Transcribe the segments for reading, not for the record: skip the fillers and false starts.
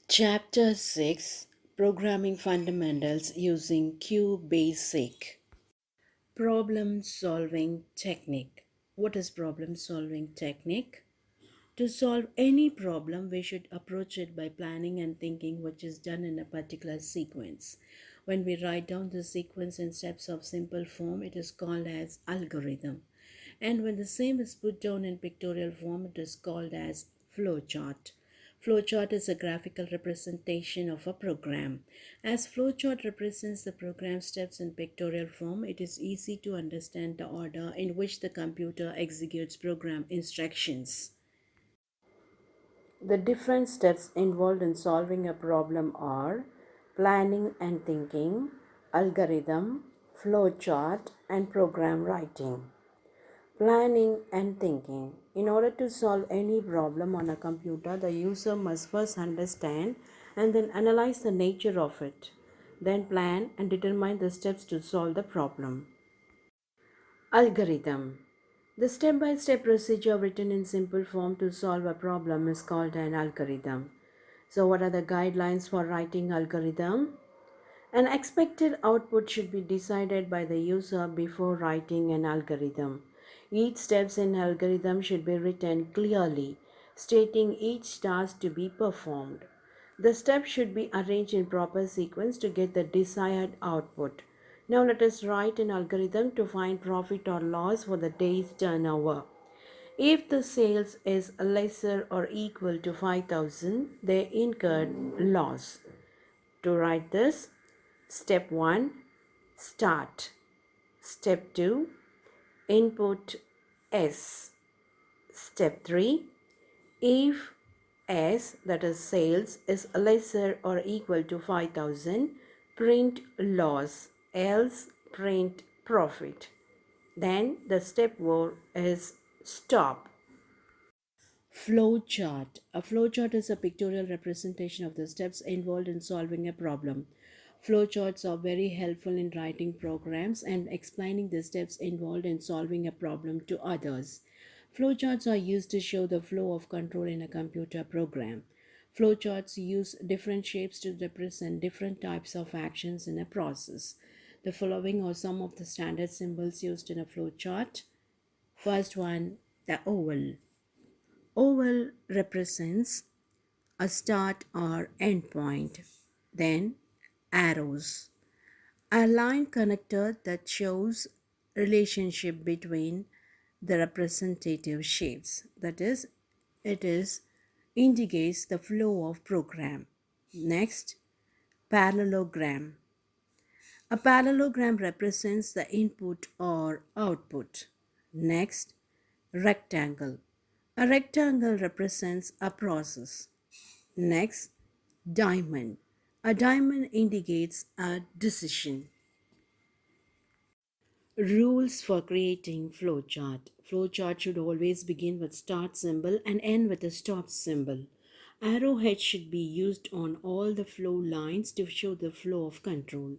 Chapter 6, Programming Fundamentals using Qbasic. Problem Solving Technique. What is problem solving technique? To solve any problem, we should approach it by planning and thinking, which is done in a particular sequence. When we write down the sequence in steps of simple form, it is called as algorithm. And when the same is put down in pictorial form, it is called as flowchart. Flowchart is a graphical representation of a program. As flowchart represents the program steps in pictorial form, it is easy to understand the order in which the computer executes program instructions. The different steps involved in solving a problem are planning and thinking, algorithm, flowchart, and program writing. Planning and thinking. In order to solve any problem on a computer, the user must first understand and then analyze the nature of it, then plan and determine the steps to solve the problem. Algorithm. The step by step procedure written in simple form to solve a problem is called an algorithm. So, what are the guidelines for writing algorithm? An expected output should be decided by the user before writing an algorithm. Each step in algorithm should be written clearly, stating each task to be performed. The steps should be arranged in proper sequence to get the desired output. Now let us write an algorithm to find profit or loss for the day's turnover. If the sales is lesser or equal to 5,000, they incurred loss. To write this, step 1, start. Step 2, input S. Step 3, if S, that is sales, is lesser or equal to 5,000, print loss, else print profit. Then the step 4 is stop. Flowchart. A flowchart is a pictorial representation of the steps involved in solving a problem. Flowcharts are very helpful in writing programs and explaining the steps involved in solving a problem to others. Flowcharts are used to show the flow of control in a computer program. Flowcharts use different shapes to represent different types of actions in a process. The following are some of the standard symbols used in a flowchart. First one, the oval. Oval represents a start or end point. Then arrows. A line connector that shows relationship between the representative shapes. That is, it is indicates the flow of program. Next, parallelogram. A parallelogram represents the input or output. Next, rectangle. A rectangle represents a process. Next, diamond. A diamond indicates a decision. Rules for creating flowchart. Flowchart should always begin with start symbol and end with a stop symbol. Arrowhead should be used on all the flow lines to show the flow of control.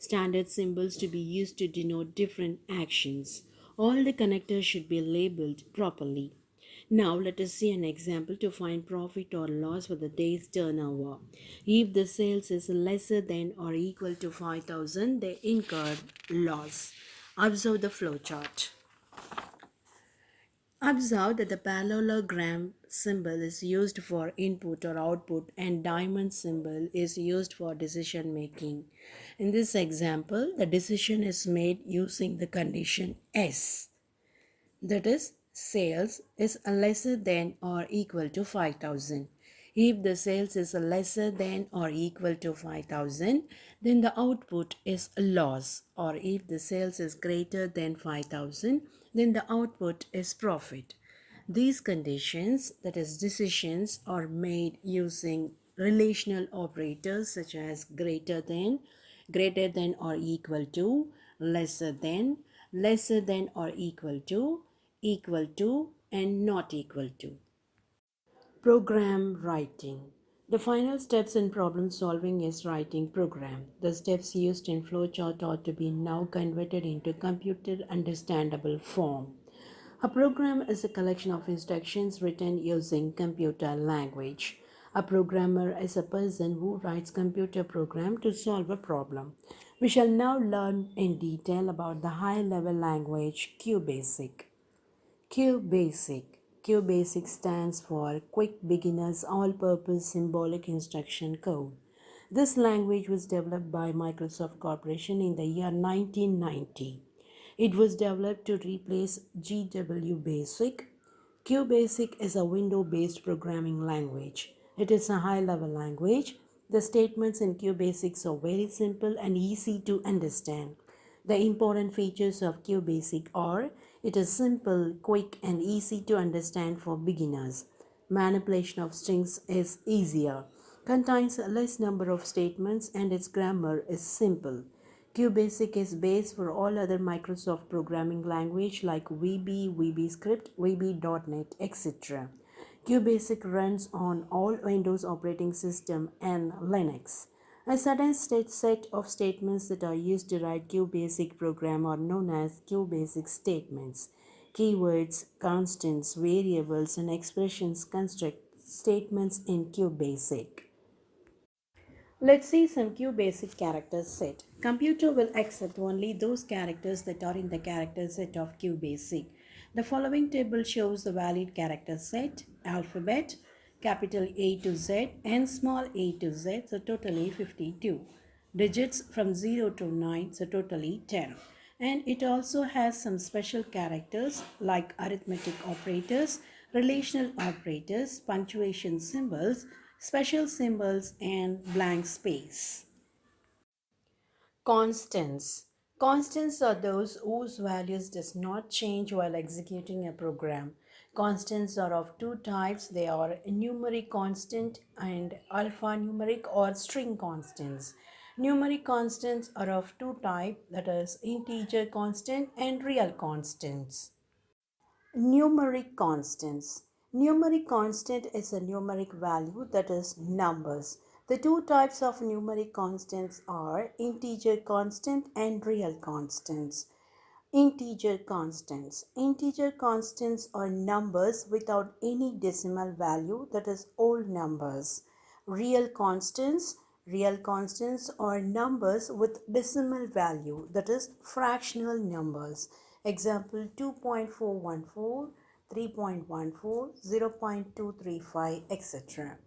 Standard symbols to be used to denote different actions. All the connectors should be labeled properly. Now let us see an example to find profit or loss for the day's turnover. If the sales is lesser than or equal to 5,000, they incurred loss. Observe the flowchart. Observe that the parallelogram symbol is used for input or output and diamond symbol is used for decision making. In this example, the decision is made using the condition S. That is, sales is lesser than or equal to 5,000. If the sales is lesser than or equal to 5,000, then the output is loss, or if the sales is greater than 5,000, then the output is profit. These conditions, that is decisions, are made using relational operators such as greater than or equal to, lesser than or equal to, and not equal to. Program writing. The final steps in problem solving is writing program. The steps used in flowchart ought to be now converted into computer understandable form. A program is a collection of instructions written using computer language. A programmer is a person who writes computer program to solve a problem. We shall now learn in detail about the high-level language Qbasic. Qbasic. Qbasic stands for Quick Beginner's All-Purpose Symbolic Instruction Code. This language was developed by Microsoft Corporation in the year 1990. It was developed to replace GW Qbasic is a window-based programming language. It is a high-level language. The statements in Qbasic are very simple and easy to understand. The important features of Qbasic are it is simple, quick, and easy to understand for beginners. Manipulation of strings is easier. Contains a less number of statements and its grammar is simple. Qbasic is base for all other Microsoft programming language like VB, VBScript, VB.NET, etc. Qbasic runs on all Windows operating system and Linux. A certain set of statements that are used to write Qbasic program are known as Qbasic statements. Keywords, constants, variables, and expressions construct statements in Qbasic. Let's see some Qbasic character set. Computer will accept only those characters that are in the character set of Qbasic. The following table shows the valid character set, alphabet, capital A to Z and small a to Z, so totally 52. Digits from 0 to 9, so totally 10. And it also has some special characters like arithmetic operators, relational operators, punctuation symbols, special symbols, and blank space. Constants. Constants are those whose values does not change while executing a program. Constants are of two types. They are numeric constant and alphanumeric or string constants. Numeric constants are of two types, that is integer constant and real constants. Numeric constants. Numeric constant is a numeric value, that is numbers. The two types of numeric constants are integer constant and real constants. Integer constants. Integer constants are numbers without any decimal value, that is whole numbers. Real constants. Real constants are numbers with decimal value, that is fractional numbers. Example 2.414, 3.14, 0.235, etc.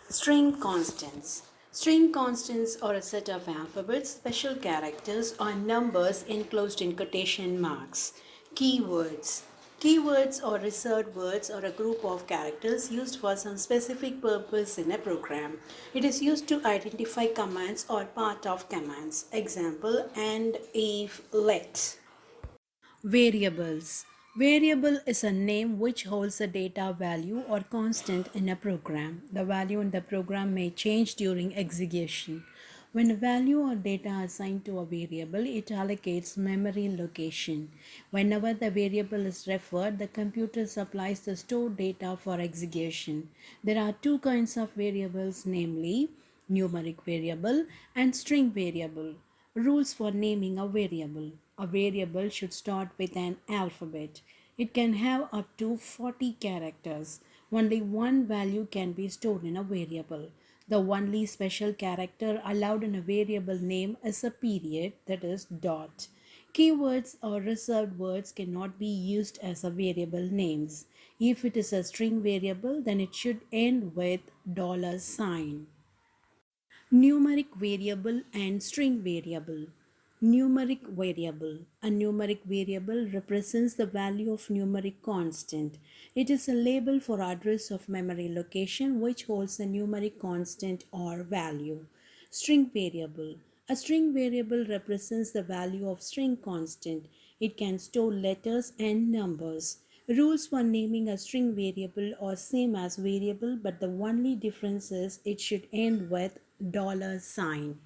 String constants. String constants are a set of alphabets, special characters, or numbers enclosed in quotation marks. Keywords. Keywords or reserved words are a group of characters used for some specific purpose in a program. It is used to identify commands or part of commands. Example, and, if, let. Variables. Variable is a name which holds a data value or constant in a program. The value in the program may change during execution. When a value or data are assigned to a variable, it allocates memory location. Whenever the variable is referred, the computer supplies the stored data for execution. There are two kinds of variables, namely numeric variable and string variable. Rules for naming a variable. A variable should start with an alphabet. It can have up to 40 characters. Only one value can be stored in a variable. The only special character allowed in a variable name is a period, that is dot. Keywords or reserved words cannot be used as a variable names. If it is a string variable, then it should end with $sign. Numeric variable and string variable. Numeric variable. A numeric variable represents the value of numeric constant. It is a label for address of memory location which holds a numeric constant or value. String variable. A string variable represents the value of string constant. It can store letters and numbers. Rules for naming a string variable are same as variable, but the only difference is it should end with $sign.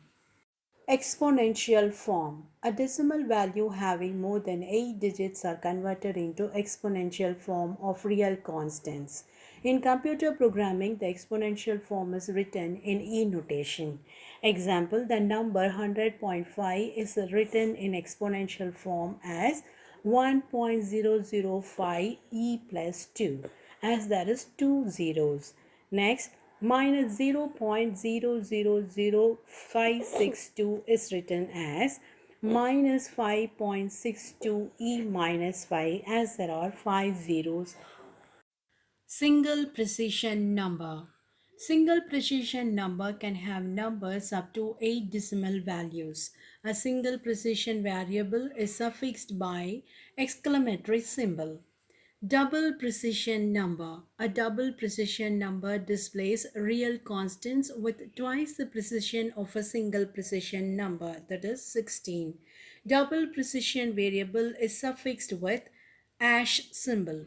Exponential form. A decimal value having more than 8 digits are converted into exponential form of real constants. In computer programming, the exponential form is written in E notation. Example, the number 100.5 is written in exponential form as 1.005 e plus 2, as there is two zeros. Next, minus 0.000562 is written as minus 5.62 e minus 5, as there are 5 zeros. Single precision number. Single precision number can have numbers up to 8 decimal values. A single precision variable is suffixed by exclamatory symbol. Double precision number. A double precision number displays real constants with twice the precision of a single precision number, that is 16. Double precision variable is suffixed with symbol.